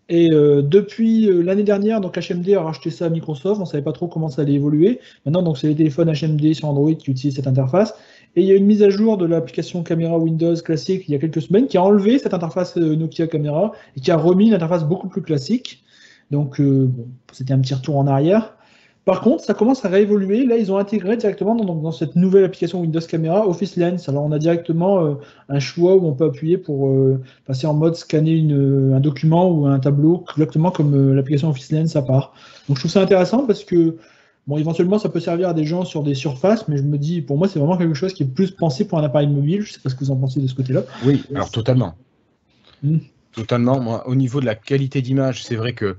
Et depuis l'année dernière, donc HMD a racheté ça à Microsoft. On ne savait pas trop comment ça allait évoluer. Maintenant, donc c'est les téléphones HMD sur Android qui utilisent cette interface. Et il y a une mise à jour de l'application caméra Windows classique il y a quelques semaines qui a enlevé cette interface Nokia Camera et qui a remis une interface beaucoup plus classique. Donc, bon, c'était un petit retour en arrière. Par contre, ça commence à réévoluer. Là, ils ont intégré directement dans cette nouvelle application Windows Camera Office Lens. Alors, on a directement un choix où on peut appuyer pour passer en mode scanner un document ou un tableau, exactement comme l'application Office Lens à part. Donc, je trouve ça intéressant parce que, bon, éventuellement, ça peut servir à des gens sur des surfaces, mais je me dis, pour moi, c'est vraiment quelque chose qui est plus pensé pour un appareil mobile. Je ne sais pas ce que vous en pensez de ce côté-là. Oui, alors totalement. Totalement. Moi, au niveau de la qualité d'image, c'est vrai que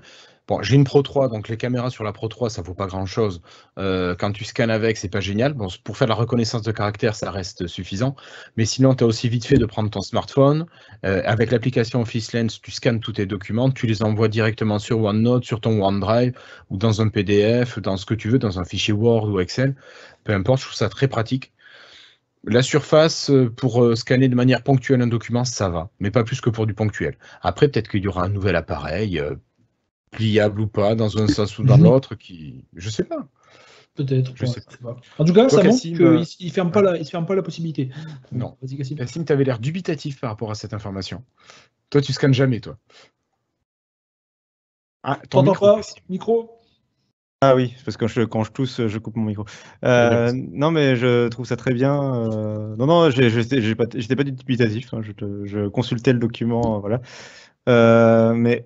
bon, j'ai une Pro 3, donc les caméras sur la Pro 3, ça vaut pas grand-chose. Quand tu scannes avec, c'est pas génial. Bon, pour faire la reconnaissance de caractère, ça reste suffisant. Mais sinon, tu as aussi vite fait de prendre ton smartphone. Avec l'application Office Lens, tu scannes tous tes documents, tu les envoies directement sur OneNote, sur ton OneDrive, ou dans un PDF, dans ce que tu veux, dans un fichier Word ou Excel. Peu importe, je trouve ça très pratique. La surface, pour scanner de manière ponctuelle un document, ça va, mais pas plus que pour du ponctuel. Après, peut-être qu'il y aura un nouvel appareil, pliable ou pas, dans un sens ou dans l'autre, qui... Je sais pas. Peut-être. Je sais pas. En tout cas, toi, ça montre qu'il ne ferme pas la possibilité. Non. Vas-y, Cassim. Cassim, tu avais l'air dubitatif par rapport à cette information. Toi, tu scannes jamais, toi. Ah, ton micro. Pas. Micro. Ah oui, parce que quand je tousse, je coupe mon micro. Non, mais je trouve ça très bien. Non, j'étais pas dubitatif. Hein, je consultais le document, voilà. Mais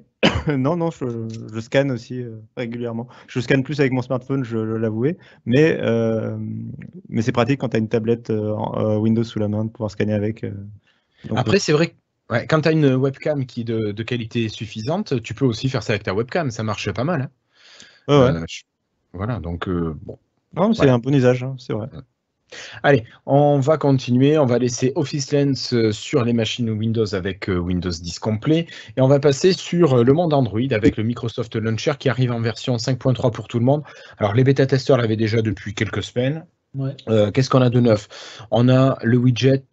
non, je scanne aussi régulièrement. Je scanne plus avec mon smartphone, je l'avouer. Mais c'est pratique quand tu as une tablette Windows sous la main de pouvoir scanner avec. Donc, Après, c'est vrai que quand tu as une webcam qui est de qualité suffisante, tu peux aussi faire ça avec ta webcam. Ça marche pas mal. Hein. ouais. Voilà, donc bon. Non, mais c'est Voilà. un bon usage, hein, c'est vrai. Allez, on va continuer. On va laisser Office Lens sur les machines Windows avec Windows 10 complet. Et on va passer sur le monde Android avec le Microsoft Launcher qui arrive en version 5.3 pour tout le monde. Alors, les bêta-testeurs l'avaient déjà depuis quelques semaines. Ouais. Qu'est-ce qu'on a de neuf? On a le widget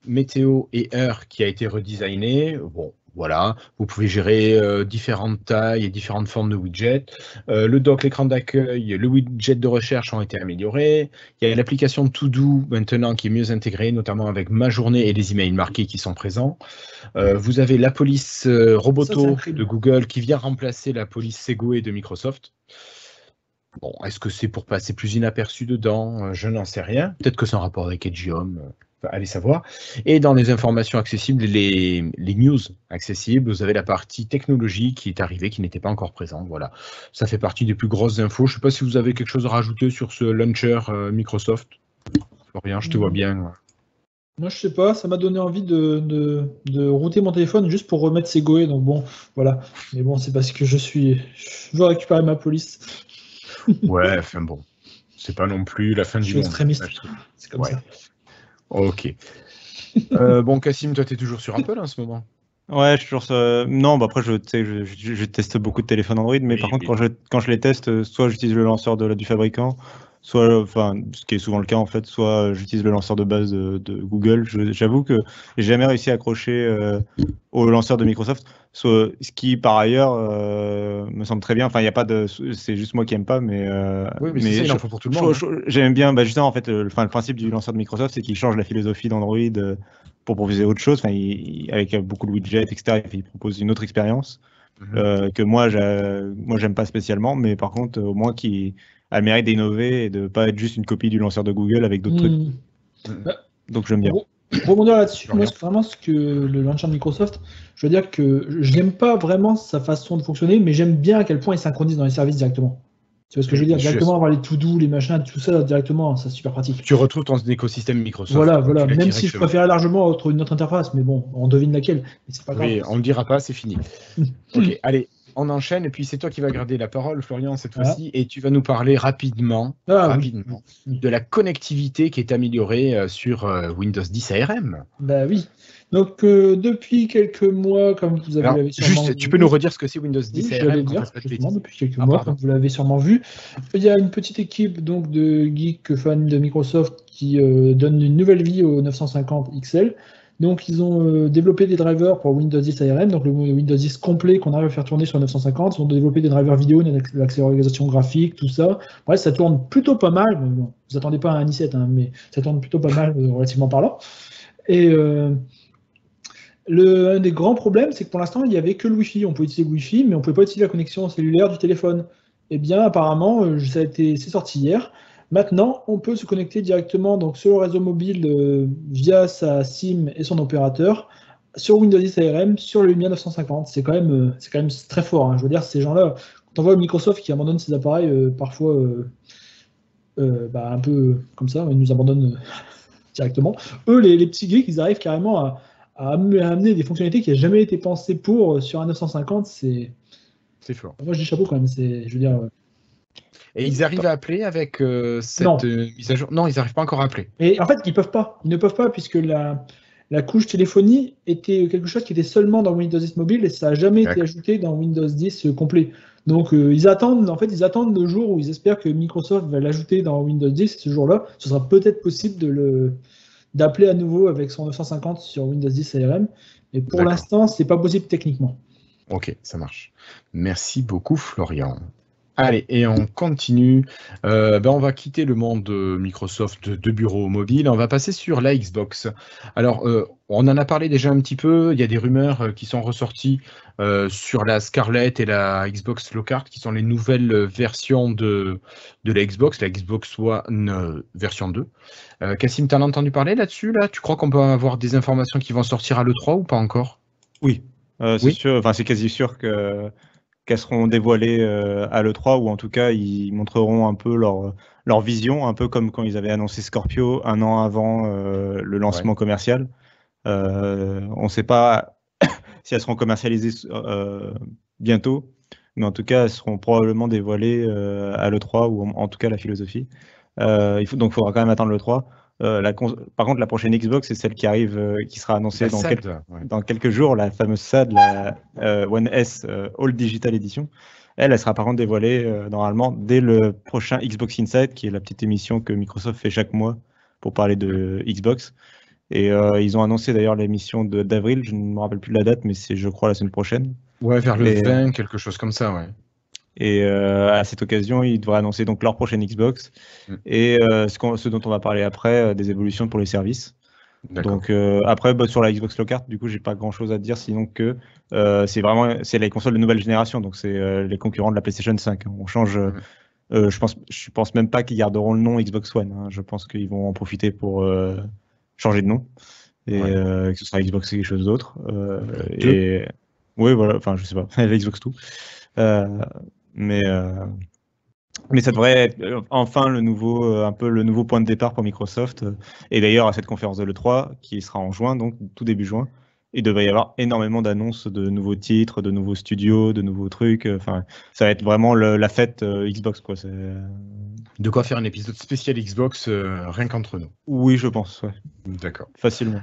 météo et heure qui a été redesigné. Bon, voilà, vous pouvez gérer différentes tailles et différentes formes de widgets. Le dock, l'écran d'accueil, le widget de recherche ont été améliorés. Il y a l'application To-Do maintenant qui est mieux intégrée, notamment avec ma journée et les emails marqués qui sont présents. Vous avez la police Roboto de Google qui vient remplacer la police Segway de Microsoft. Bon, est-ce que c'est pour passer plus inaperçu dedans? Je n'en sais rien. Peut-être que c'est en rapport avec Edge Home. Allez savoir. Et dans les informations accessibles, les news accessibles, vous avez la partie technologie qui est arrivée, qui n'était pas encore présente. Voilà, ça fait partie des plus grosses infos. Je ne sais pas si vous avez quelque chose à rajouter sur ce launcher Microsoft. Florian, je te vois bien. Moi, je sais pas, ça m'a donné envie de router mon téléphone juste pour remettre Segway. Donc bon, voilà. Mais bon, c'est parce que je veux récupérer ma police. Ouais, enfin bon, c'est pas non plus la fin du monde. Extrémiste. C'est comme ça. Ok. Bon, Cassim, toi, tu es toujours sur Apple en ce moment? Ouais, je suis toujours sur... Non, après, je teste beaucoup de téléphones Android, mais par contre, quand je les teste, soit j'utilise le lanceur du fabricant, soit, ce qui est souvent le cas en fait, soit j'utilise le lanceur de base de Google. J'avoue que j'ai jamais réussi à accrocher au lanceur de Microsoft, ce qui par ailleurs me semble très bien. Enfin, il y a pas de, c'est juste moi qui aime pas, mais oui, mais ça, il en faut pour tout le monde. J'aime bien, justement en fait, le principe du lanceur de Microsoft, c'est qu'il change la philosophie d'Android pour proposer autre chose. Enfin, avec beaucoup de widgets, etc. Il propose une autre expérience que moi j'aime pas spécialement, mais par contre au moins qui a le mérite d'innover et de ne pas être juste une copie du lanceur de Google avec d'autres trucs. Donc j'aime bien. Pour rebondir là-dessus, moi, c'est vraiment ce que le launcher de Microsoft, je veux dire que je n'aime pas vraiment sa façon de fonctionner, mais j'aime bien à quel point il synchronise dans les services directement. Tu vois ce que je veux dire? Directement avoir les to-do, les machins, tout ça directement, c'est super pratique. Tu retrouves ton écosystème Microsoft. Voilà. Même si je préférais largement une autre interface, mais bon, on devine laquelle. Mais c'est pas grave. Oui, on ne le dira pas, c'est fini. Ok, allez, on enchaîne. Et puis c'est toi qui vas garder la parole, Florian, cette fois-ci. Et tu vas nous parler rapidement de la connectivité qui est améliorée sur Windows 10 ARM. Bah oui. Donc, depuis quelques mois, comme vous l'avez sûrement vu... Tu peux nous redire ce que c'est Windows 10 ARM depuis quelques mois, comme vous l'avez sûrement vu. Il y a une petite équipe donc, de geeks fans de Microsoft qui donne une nouvelle vie au 950 XL. Donc, ils ont développé des drivers pour Windows 10 ARM, donc le Windows 10 complet qu'on arrive à faire tourner sur 950. Ils ont développé des drivers vidéo, l'accélération graphique, tout ça. Bref, ça tourne plutôt pas mal. Bon, vous attendez pas à un i7, hein, mais ça tourne plutôt pas mal, relativement parlant. Et... un des grands problèmes, c'est que pour l'instant, il n'y avait que le Wi-Fi. On pouvait utiliser le Wi-Fi, mais on ne pouvait pas utiliser la connexion cellulaire du téléphone. Eh bien, apparemment, c'est sorti hier. Maintenant, on peut se connecter directement donc, sur le réseau mobile via sa SIM et son opérateur sur Windows 10 ARM, sur le Lumia 950. C'est quand même très fort. Hein. Je veux dire, ces gens-là, quand on voit Microsoft qui abandonne ses appareils, parfois un peu comme ça, ils nous abandonnent directement. Eux, les petits geeks, ils arrivent carrément à amener des fonctionnalités qui n'ont jamais été pensées pour sur un 950, c'est fort. Moi, je dis chapeau quand même. Je veux dire. Et ils arrivent à appeler avec cette mise à jour? Non, ils n'arrivent pas encore à appeler. Et en fait, ils peuvent pas. Ils ne peuvent pas puisque la couche téléphonie était quelque chose qui était seulement dans Windows 10 mobile et ça n'a jamais été ajouté dans Windows 10 complet. Donc, ils attendent le jour où ils espèrent que Microsoft va l'ajouter dans Windows 10. Ce jour-là, ce sera peut-être possible d'appeler à nouveau avec son 950 sur Windows 10 ARM. Mais pour l'instant, c'est pas possible techniquement. Ok, ça marche. Merci beaucoup, Florian. Allez, et on continue. On va quitter le monde Microsoft de bureau mobile. On va passer sur la Xbox. Alors, on en a parlé déjà un petit peu. Il y a des rumeurs qui sont ressorties sur la Scarlett et la Xbox Lockhart, qui sont les nouvelles versions de la Xbox One version 2. Cassim, t'en as entendu parler là-dessus, là? Tu crois qu'on peut avoir des informations qui vont sortir à l'E3 ou pas encore? Oui, c'est sûr. Enfin, c'est quasi sûr qu'elles seront dévoilées à l'E3, ou en tout cas ils montreront un peu leur vision, un peu comme quand ils avaient annoncé Scorpio un an avant le lancement commercial. On ne sait pas si elles seront commercialisées bientôt, mais en tout cas elles seront probablement dévoilées à l'E3, ou en tout cas la philosophie. Donc il faudra quand même attendre l'E3. Par contre, la prochaine Xbox, c'est celle qui arrive, qui sera annoncée dans quelques jours, la fameuse SAD, la One S All Digital Edition. Elle sera par contre dévoilée normalement dès le prochain Xbox Inside, qui est la petite émission que Microsoft fait chaque mois pour parler de Xbox. Et ils ont annoncé d'ailleurs l'émission d'avril, je ne me rappelle plus de la date, mais c'est, je crois, la semaine prochaine. Ouais, vers le 20, quelque chose comme ça, ouais. Et à cette occasion, ils devraient annoncer donc leur prochaine Xbox et ce dont on va parler après, des évolutions pour les services. Donc après, sur la Xbox Lockhart, du coup, j'ai pas grand-chose à dire, sinon que c'est les consoles de nouvelle génération, donc c'est les concurrents de la PlayStation 5. On change. Je pense même pas qu'ils garderont le nom Xbox One. Hein. Je pense qu'ils vont en profiter pour changer de nom et que ce sera Xbox quelque chose d'autre. Et oui, voilà. Enfin, je sais pas. La Xbox 2. Mais ça devrait être enfin un peu le nouveau point de départ pour Microsoft. Et d'ailleurs, à cette conférence de l'E3, qui sera en juin, donc tout début juin, il devrait y avoir énormément d'annonces de nouveaux titres, de nouveaux studios, de nouveaux trucs. Enfin, ça va être vraiment la fête Xbox, quoi. De quoi faire un épisode spécial Xbox rien qu'entre nous. Oui, je pense. Ouais. D'accord. Facilement.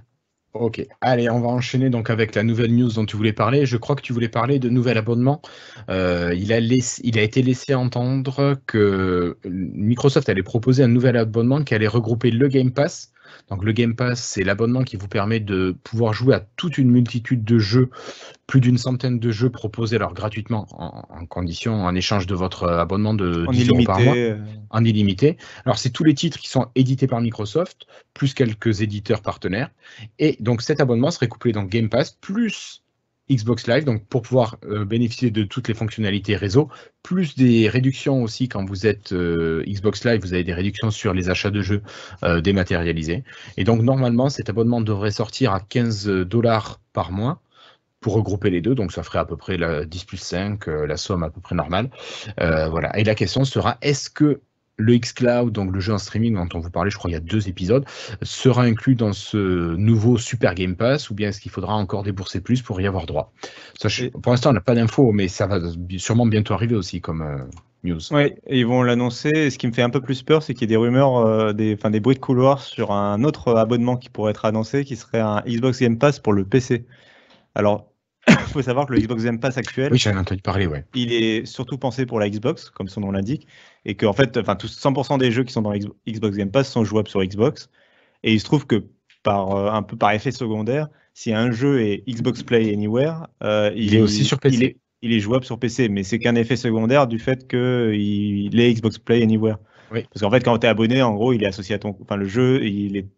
Ok, allez, on va enchaîner donc avec la nouvelle news dont tu voulais parler. Je crois que tu voulais parler de nouvel abonnement. Il a été laissé entendre que Microsoft allait proposer un nouvel abonnement qui allait regrouper le Game Pass. Donc le Game Pass, c'est l'abonnement qui vous permet de pouvoir jouer à toute une multitude de jeux, plus d'une centaine de jeux proposés alors gratuitement en échange de votre abonnement de 10 € par mois, en illimité. Alors c'est tous les titres qui sont édités par Microsoft, plus quelques éditeurs partenaires. Et donc cet abonnement serait couplé dans Game Pass, plus Xbox Live, donc pour pouvoir bénéficier de toutes les fonctionnalités réseau, plus des réductions aussi quand vous êtes Xbox Live, vous avez des réductions sur les achats de jeux dématérialisés. Et donc normalement, cet abonnement devrait sortir à 15 $ par mois pour regrouper les deux, donc ça ferait à peu près 10 plus 5, la somme à peu près normale. Voilà. Et la question sera, est-ce que le xCloud, donc le jeu en streaming dont on vous parlait, je crois il y a 2 épisodes, sera inclus dans ce nouveau Super Game Pass, ou bien est-ce qu'il faudra encore débourser plus pour y avoir droit? Pour l'instant, on n'a pas d'infos, mais ça va sûrement bientôt arriver aussi comme news. Oui, ils vont l'annoncer. Et ce qui me fait un peu plus peur, c'est qu'il y ait des rumeurs, des bruits de couloir sur un autre abonnement qui pourrait être annoncé, qui serait un Xbox Game Pass pour le PC. Alors, il faut savoir que le Xbox Game Pass actuel, oui, j'en ai entendu parler, ouais. Il est surtout pensé pour la Xbox, comme son nom l'indique, et que en fait, 100% des jeux qui sont dans Xbox Game Pass sont jouables sur Xbox. Et il se trouve que un peu par effet secondaire, si un jeu est Xbox Play Anywhere, il est aussi sur PC. Il est jouable sur PC, mais c'est qu'un effet secondaire du fait qu'il est Xbox Play Anywhere. Oui. Parce qu'en fait, quand tu es abonné, en gros, il est associé à le jeu,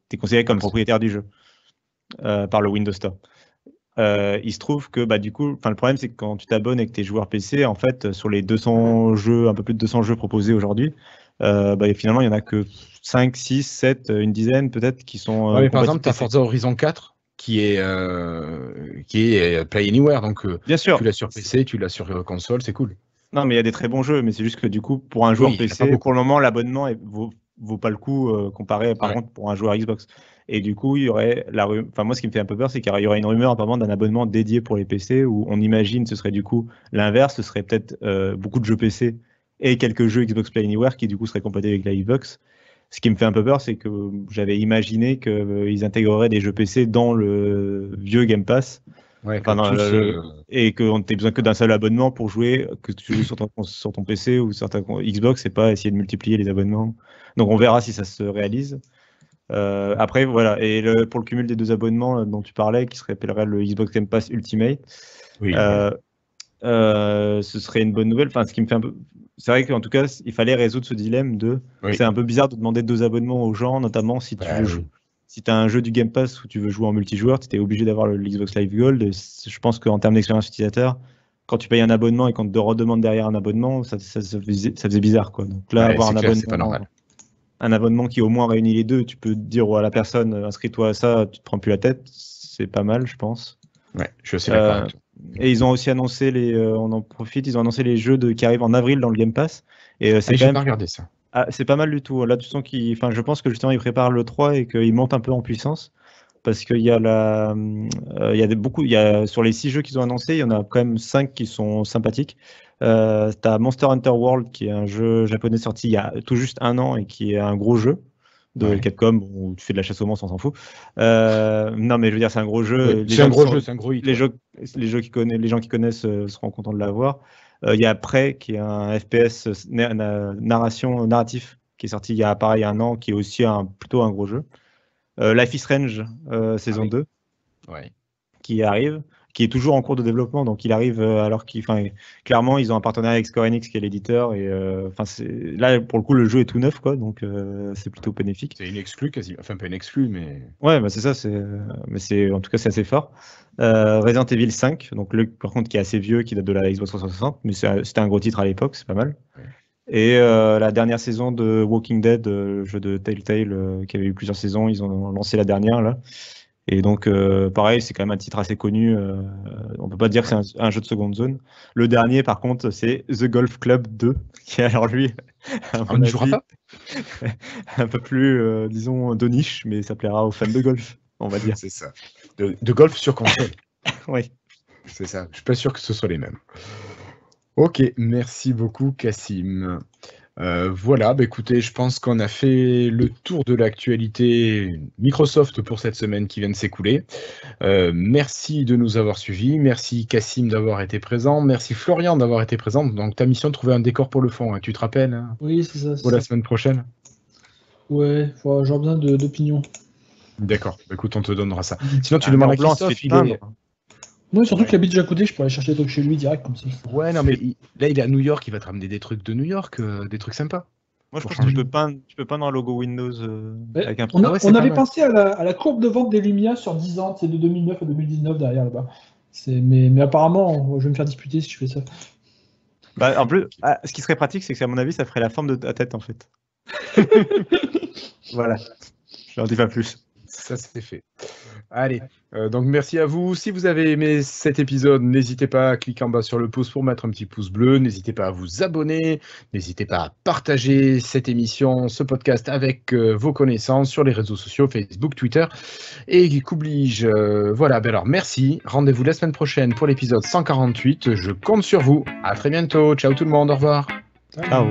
t'es considéré comme propriétaire du jeu par le Windows Store. Il se trouve que du coup, le problème c'est que quand tu t'abonnes et que tu es joueur PC, en fait, sur les 200 jeux, un peu plus de 200 jeux proposés aujourd'hui, finalement, il n'y en a que 5, 6, 7, une dizaine peut-être qui sont. Par exemple, tu as Forza Horizon 4 qui est Play Anywhere, donc bien sûr. Tu l'as sur PC, tu l'as sur console, c'est cool. Non, mais il y a des très bons jeux, mais c'est juste que du coup, pour un joueur PC, pour le moment, l'abonnement vaut pas le coup comparé par contre pour un joueur Xbox. Et du coup, il y aurait moi, ce qui me fait un peu peur, c'est qu'il y aurait une rumeur apparemment d'un abonnement dédié pour les PC où on imagine ce serait du coup l'inverse, ce serait peut-être beaucoup de jeux PC et quelques jeux Xbox Play Anywhere qui du coup seraient complétés avec la Xbox. Ce qui me fait un peu peur, c'est que j'avais imaginé qu'ils intégreraient des jeux PC dans le vieux Game Pass. Ouais, et qu'on n'ait besoin que d'un seul abonnement pour jouer, que tu joues sur ton PC ou sur ta Xbox, et pas essayer de multiplier les abonnements. Donc on verra si ça se réalise. Après, voilà. Et pour le cumul des 2 abonnements dont tu parlais, qui se rappellerait le Xbox Game Pass Ultimate, ce serait une bonne nouvelle. Enfin, ce qui me fait un peu... C'est vrai qu'en tout cas, il fallait résoudre ce dilemme de... Oui. C'est un peu bizarre de demander 2 abonnements aux gens, notamment si tu veux jouer. Si tu as un jeu du Game Pass où tu veux jouer en multijoueur, tu étais obligé d'avoir le Xbox Live Gold. Et je pense qu'en termes d'expérience utilisateur, quand tu payes un abonnement et qu'on te redemande derrière un abonnement, ça faisait bizarre, quoi. Donc là, avoir c'est pas normal. Un abonnement qui au moins réunit les deux, tu peux dire à la personne, inscris-toi à ça, tu te prends plus la tête, c'est pas mal, je pense. Ouais, je suis assez d'accord avec toi. Et ils ont aussi annoncé on en profite, ils ont annoncé les jeux qui arrivent en avril dans le Game Pass. Et c'est j'ai pas regardé ça. C'est pas mal du tout. Là, tu sens je pense que justement ils préparent le 3 et qu'ils montent un peu en puissance. Parce qu'il y a sur les 6 jeux qu'ils ont annoncés, il y en a quand même 5 qui sont sympathiques. T'as Monster Hunter World, qui est un jeu japonais sorti il y a tout juste 1 an et qui est un gros jeu de Capcom où tu fais de la chasse aux monstres, on s'en fout. Non, mais je veux dire, c'est un gros jeu. C'est un gros jeu, c'est un gros hit. Les gens qui connaissent seront contents de l'avoir. Il y a Prey, qui est un FPS narratif, qui est sorti il y a pareil 1 an, qui est aussi plutôt un gros jeu. Life is Strange, saison 2, qui arrive, qui est toujours en cours de développement, donc il arrive alors clairement, ils ont un partenariat avec Square Enix, qui est l'éditeur, et là, pour le coup, le jeu est tout neuf, quoi, donc c'est plutôt bénéfique. C'est une exclue, quasiment. Enfin, pas une exclue, mais... Ouais, c'est ça, en tout cas, c'est assez fort. Resident Evil 5, donc par contre, qui est assez vieux, qui date de la Xbox 360, mais c'était un gros titre à l'époque, c'est pas mal. Ouais. Et la dernière saison de Walking Dead, jeu de Telltale, qui avait eu plusieurs saisons, ils ont lancé la dernière là. Et donc pareil, c'est quand même un titre assez connu. On peut pas dire que c'est un jeu de seconde zone. Le dernier, par contre, c'est The Golf Club 2, qui alors lui, on ne jouera pas. Un peu plus, disons, de niche, mais ça plaira aux fans de golf, on va dire. C'est ça. De golf sur console. Oui. C'est ça. Je suis pas sûr que ce soit les mêmes. Ok, merci beaucoup Cassim. Voilà, écoutez, je pense qu'on a fait le tour de l'actualité Microsoft pour cette semaine qui vient de s'écouler. Merci de nous avoir suivis, merci Cassim d'avoir été présent, merci Florian d'avoir été présent. Donc ta mission de trouver un décor pour le fond, hein, tu te rappelles hein, oui, c'est ça. Pour la semaine prochaine. Ouais, j'ai besoin d'opinion. D'accord, écoute, on te donnera ça. Sinon tu demandes à Christophe, Oui, surtout qu'il habite déjà à côté, je pourrais aller chercher des trucs chez lui direct comme ça. Ouais, non, mais là, il est à New York, il va te ramener des trucs de New York, des trucs sympas. Moi, je pense que tu peux peindre un logo Windows avec un... On avait pensé à la courbe de vente des Lumia sur 10 ans, c'est de 2009 à 2019 derrière là-bas. Mais apparemment, je vais me faire disputer si je fais ça. En plus, ce qui serait pratique, c'est que à mon avis, ça ferait la forme de ta tête en fait. Voilà, je n'en dis pas plus. Ça, c'est fait. Allez, donc merci à vous. Si vous avez aimé cet épisode, n'hésitez pas à cliquer en bas sur le pouce pour mettre un petit pouce bleu. N'hésitez pas à vous abonner. N'hésitez pas à partager cette émission, ce podcast avec vos connaissances sur les réseaux sociaux, Facebook, Twitter. Et qu'oublie-je voilà, alors merci. Rendez-vous la semaine prochaine pour l'épisode 148. Je compte sur vous. À très bientôt. Ciao tout le monde. Au revoir. Ciao.